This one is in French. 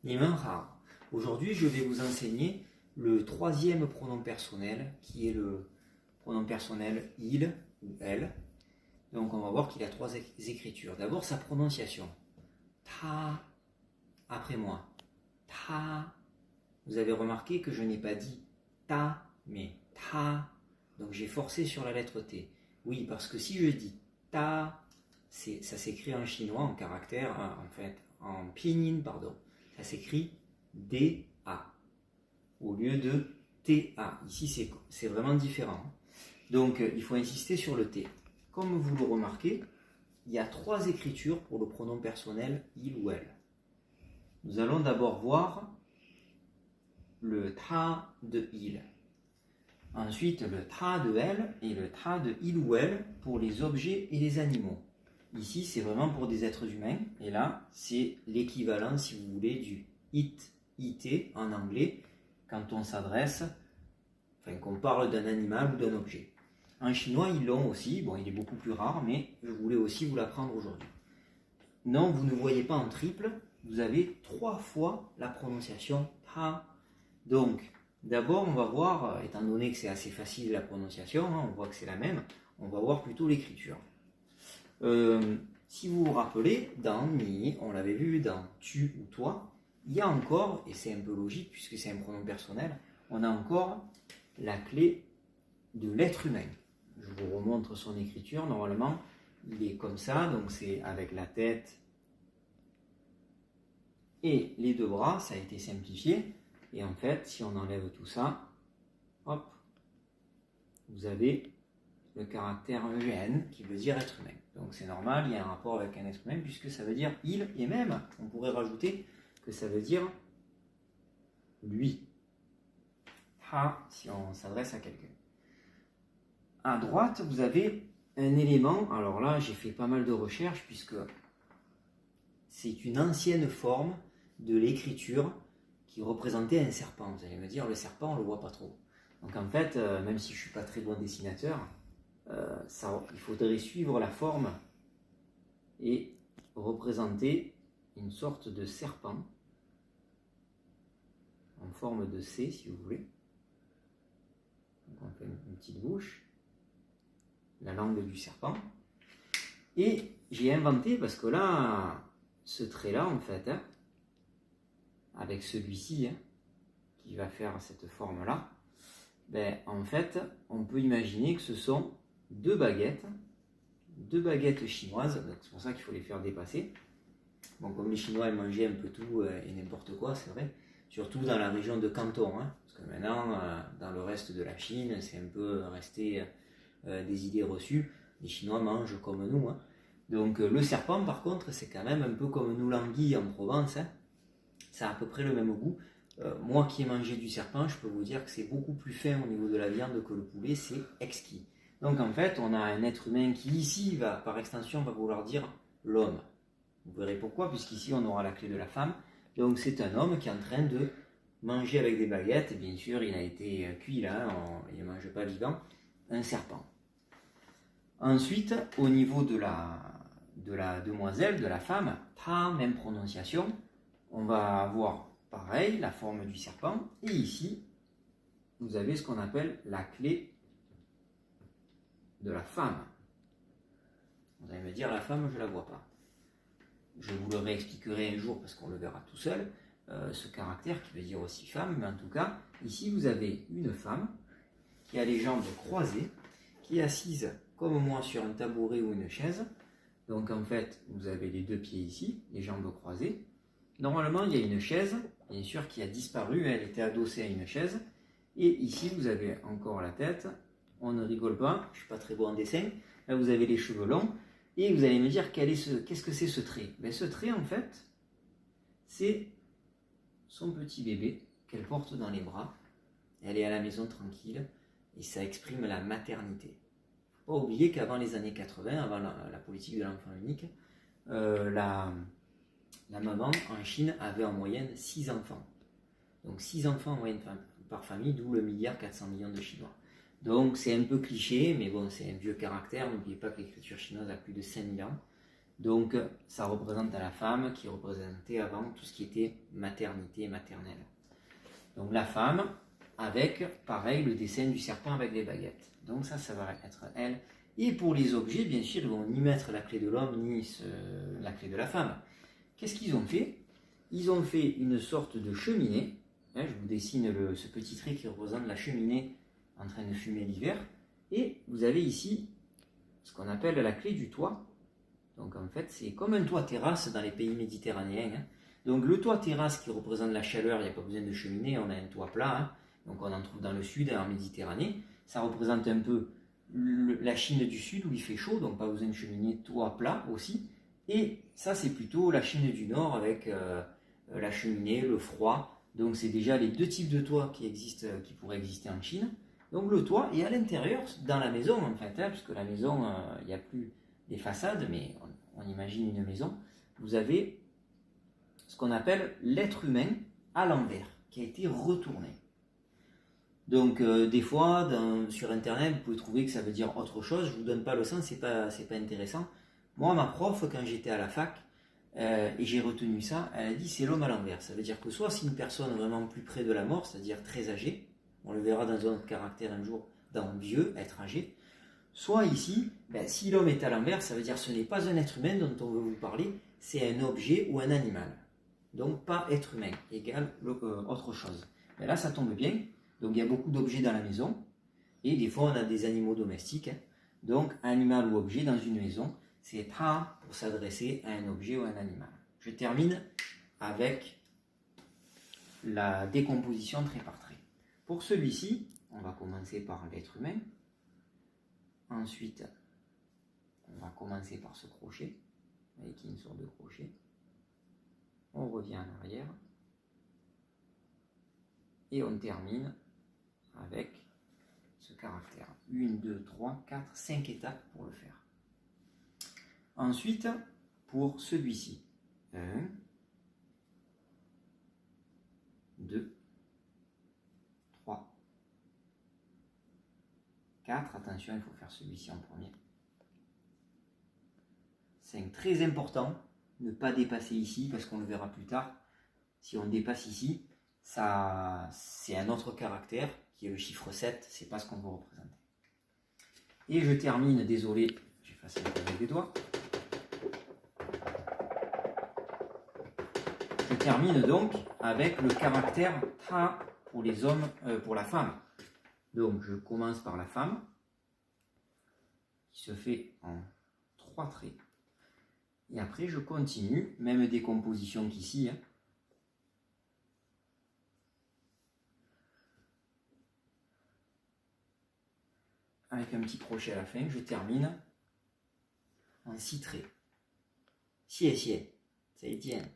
Nimenhao. Aujourd'hui, je vais vous enseigner le troisième pronom personnel, qui est le pronom personnel il ou elle. Donc, on va voir qu'il a trois écritures. D'abord, sa prononciation. Ta, après moi. Ta. Vous avez remarqué que je n'ai pas dit ta, mais ta. Donc, j'ai forcé sur la lettre T. Oui, parce que si je dis ta, ça s'écrit en chinois, en caractère, en pinyin, pardon. Ça s'écrit D-A au lieu de T-A. Ici, c'est vraiment différent. Donc, il faut insister sur le T. Comme vous le remarquez, il y a trois écritures pour le pronom personnel il ou elle. Nous allons d'abord voir le ta de il. Ensuite, le ta de elle et le ta de il ou elle pour les objets et les animaux. Ici, c'est vraiment pour des êtres humains. Et là, c'est l'équivalent, si vous voulez, du it, it en anglais, quand on s'adresse, qu'on parle d'un animal ou d'un objet. En chinois, ils l'ont aussi. Bon, il est beaucoup plus rare, mais je voulais aussi vous l'apprendre aujourd'hui. Non, vous ne voyez pas en triple. Vous avez 3 fois la prononciation ta. Donc, d'abord, on va voir, étant donné que c'est assez facile la prononciation, on voit que c'est la même, on va voir plutôt l'écriture. Si vous vous rappelez, dans ni, on l'avait vu dans tu ou toi, il y a encore, et c'est un peu logique puisque c'est un pronom personnel, on a encore la clé de l'être humain. Je vous remontre son écriture, normalement il est comme ça, donc c'est avec la tête et les deux bras, ça a été simplifié, et en fait si on enlève tout ça, hop, vous avez le caractère EGN qui veut dire être humain. Donc c'est normal, il y a un rapport avec un être humain puisque ça veut dire il, et même on pourrait rajouter que ça veut dire lui. Ha si on s'adresse à quelqu'un. À droite, vous avez un élément, alors là j'ai fait pas mal de recherches puisque c'est une ancienne forme de l'écriture qui représentait un serpent. Vous allez me dire, le serpent on le voit pas trop. Donc en fait, même si je suis pas très bon dessinateur, il faudrait suivre la forme et représenter une sorte de serpent en forme de C si vous voulez. Donc on fait une petite bouche, la langue du serpent, et j'ai inventé, parce que là, ce trait là en fait, avec celui-ci qui va faire cette forme là, en fait on peut imaginer que ce sont deux baguettes chinoises, donc c'est pour ça qu'il faut les faire dépasser. Bon, comme les Chinois ils mangeaient un peu tout et n'importe quoi, c'est vrai, surtout dans la région de Canton, parce que maintenant dans le reste de la Chine c'est un peu resté des idées reçues. Les Chinois mangent comme nous, donc le serpent par contre c'est quand même un peu comme nous l'anguille en Provence, ça a à peu près le même goût. Moi qui ai mangé du serpent, je peux vous dire que c'est beaucoup plus fin au niveau de la viande que le poulet, c'est exquis. Donc en fait, on a un être humain qui ici, par extension, va vouloir dire l'homme. Vous verrez pourquoi, puisqu'ici on aura la clé de la femme. Donc c'est un homme qui est en train de manger avec des baguettes. Et bien sûr, il a été cuit là, il ne mange pas vivant, un serpent. Ensuite, au niveau de la demoiselle, de la femme, ta, même prononciation, on va avoir pareil, la forme du serpent. Et ici, vous avez ce qu'on appelle la clé de la femme. Vous allez me dire, la femme, je ne la vois pas. Je vous le réexpliquerai un jour parce qu'on le verra tout seul, ce caractère qui veut dire aussi femme, mais en tout cas, ici vous avez une femme qui a les jambes croisées, qui est assise comme moi sur un tabouret ou une chaise. Donc en fait, vous avez les deux pieds ici, les jambes croisées. Normalement, il y a une chaise, bien sûr, qui a disparu, elle était adossée à une chaise. Et ici, vous avez encore la tête. On ne rigole pas, je ne suis pas très bon en dessin. Là, vous avez les cheveux longs. Et vous allez me dire, qu'est-ce que c'est ce trait? Ce trait, en fait, c'est son petit bébé qu'elle porte dans les bras. Elle est à la maison tranquille et ça exprime la maternité. Il ne faut pas oublier qu'avant les années 80, avant la politique de l'enfant unique, la maman en Chine avait en moyenne 6 enfants. Donc 6 enfants en moyenne par famille, d'où le 1,4 milliard de Chinois. Donc c'est un peu cliché, mais bon, c'est un vieux caractère. N'oubliez pas que l'écriture chinoise a plus de 5000 ans. Donc ça représente la femme qui représentait avant tout ce qui était maternité maternelle. Donc la femme avec, pareil, le dessin du serpent avec les baguettes. Donc ça va être elle. Et pour les objets, bien sûr, ils vont ni mettre la clé de l'homme, ni la clé de la femme. Qu'est-ce qu'ils ont fait? Ils ont fait une sorte de cheminée. Je vous dessine ce petit trait qui représente la cheminée en train de fumer l'hiver. Et vous avez ici ce qu'on appelle la clé du toit. Donc en fait, c'est comme un toit terrasse dans les pays méditerranéens. Donc le toit terrasse qui représente la chaleur, il n'y a pas besoin de cheminée, on a un toit plat. Donc on en trouve dans le sud, en Méditerranée. Ça représente un peu la Chine du sud où il fait chaud, donc pas besoin de cheminée, toit plat aussi. Et ça, c'est plutôt la Chine du nord avec la cheminée, le froid. Donc c'est déjà les deux types de toits qui pourraient exister en Chine. Donc le toit est à l'intérieur, dans la maison en fait, puisque la maison, il n'y a plus des façades, mais on imagine une maison. Vous avez ce qu'on appelle l'être humain à l'envers, qui a été retourné. Donc des fois, sur internet, vous pouvez trouver que ça veut dire autre chose. Je ne vous donne pas le sens, c'est pas intéressant. Moi, ma prof, quand j'étais à la fac, et j'ai retenu ça, elle a dit c'est l'homme à l'envers. Ça veut dire que soit c'est une personne vraiment plus près de la mort, c'est-à-dire très âgée, on le verra dans un autre caractère un jour, dans vieux, être âgé, soit ici, si l'homme est à l'envers, ça veut dire que ce n'est pas un être humain dont on veut vous parler, c'est un objet ou un animal. Donc pas être humain, égale autre chose. Mais là, ça tombe bien. Donc il y a beaucoup d'objets dans la maison, et des fois on a des animaux domestiques. Donc animal ou objet dans une maison, c'est ta pour s'adresser à un objet ou un animal. Je termine avec la décomposition trait par trait. Pour celui-ci, on va commencer par l'être humain. Ensuite, on va commencer par ce crochet, avec une sorte de crochet. On revient en arrière. Et on termine avec ce caractère. 1, 2, 3, 4, 5 étapes pour le faire. Ensuite, pour celui-ci, 1, 2, 3, 4. Attention, il faut faire celui-ci en premier. 5. Très important, ne pas dépasser ici, parce qu'on le verra plus tard. Si on dépasse ici, ça, c'est un autre caractère, qui est le chiffre 7, c'est pas ce qu'on veut représenter. Et je termine, désolé, j'efface un peu avec les doigts. Je termine donc avec le caractère ta pour les hommes, pour la femme. Donc je commence par la femme, qui se fait en 3 traits. Et après je continue, même décomposition qu'ici. Avec un petit crochet à la fin, je termine en 6 traits. 谢谢，再见。